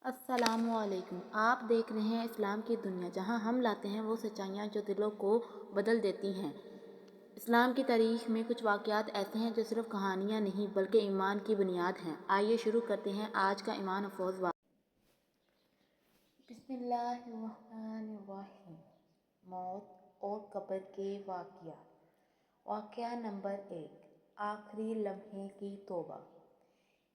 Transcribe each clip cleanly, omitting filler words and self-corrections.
अस्सलामुअलैकुम। आप देख रहे हैं इस्लाम की दुनिया, जहां हम लाते हैं वो सच्चाइयाँ जो दिलों को बदल देती हैं। इस्लाम की तारीख में कुछ वाक़यात ऐसे हैं जो सिर्फ कहानियाँ नहीं बल्कि ईमान की बुनियाद हैं। आइए शुरू करते हैं आज का ईमान अफरोज़ वाक़या। बिस्मिल्लाहिर्रहमानिर्रहीम। मौत और कब्र के वाक़या। वाक़या नंबर 1, आखिरी लम्हे की तौबा।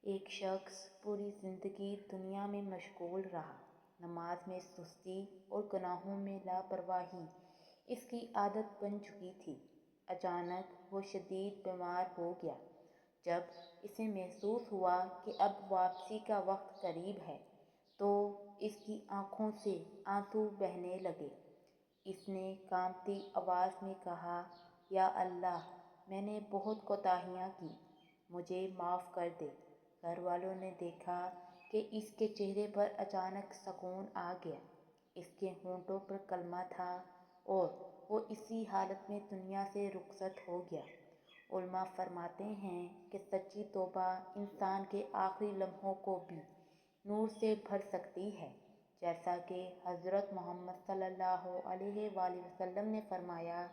एक शख्स पूरी ज़िंदगी दुनिया में मशगूल रहा। नमाज में सुस्ती और गुनाहों में लापरवाही इसकी आदत बन चुकी थी। अचानक वो शदीद बीमार हो गया। जब इसे महसूस हुआ कि अब वापसी का वक्त करीब है, तो इसकी आंखों से आंसू बहने लगे। इसने कांपती आवाज़ में कहा, या अल्लाह, मैंने बहुत कोताहियाँ की, मुझे माफ़ कर दे। घर वालों ने देखा कि इसके चेहरे पर अचानक सुकून आ गया। इसके होंठों पर कलमा था और वो इसी हालत में दुनिया से रुखसत हो गया। उलमा फरमाते हैं कि सच्ची तौबा इंसान के आखिरी लम्हों को भी नूर से भर सकती है, जैसा कि हज़रत मोहम्मद सल्लल्लाहु अलैहि वसल्लम ने फरमाया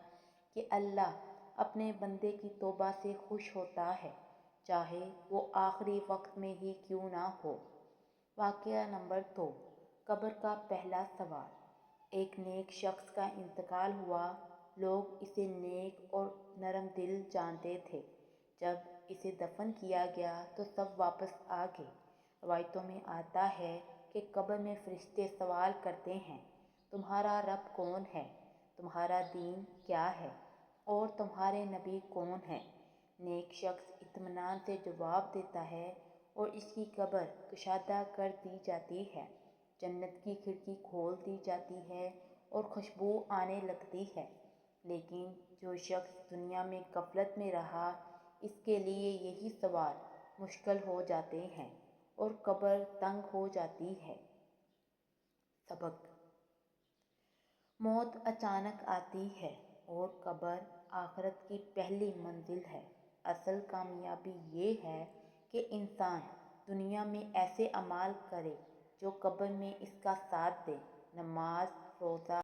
कि अल्लाह अपने बंदे की तौबा से खुश होता है, चाहे वो आखिरी वक्त में ही क्यों ना हो। वाक़या नंबर 2, कब्र का पहला सवाल। एक नेक शख्स का इंतकाल हुआ। लोग इसे नेक और नरम दिल जानते थे। जब इसे दफन किया गया तो सब वापस आ गए। रवायतों में आता है कि कब्र में फरिश्ते सवाल करते हैं, तुम्हारा रब कौन है, तुम्हारा दीन क्या है और तुम्हारे नबी कौन है। नेक शख्स इत्मीनान से जवाब देता है और इसकी कब्र कुशादा कर दी जाती है। जन्नत की खिड़की खोल दी जाती है और खुशबू आने लगती है। लेकिन जो शख्स दुनिया में गफलत में रहा, इसके लिए यही सवाल मुश्किल हो जाते हैं और कब्र तंग हो जाती है। सबक। मौत अचानक आती है और कब्र आखिरत की पहली मंजिल है। असल कामयाबी ये है कि इंसान दुनिया में ऐसे अमाल करे जो कब्र में इसका साथ दे। नमाज, रोज़ा,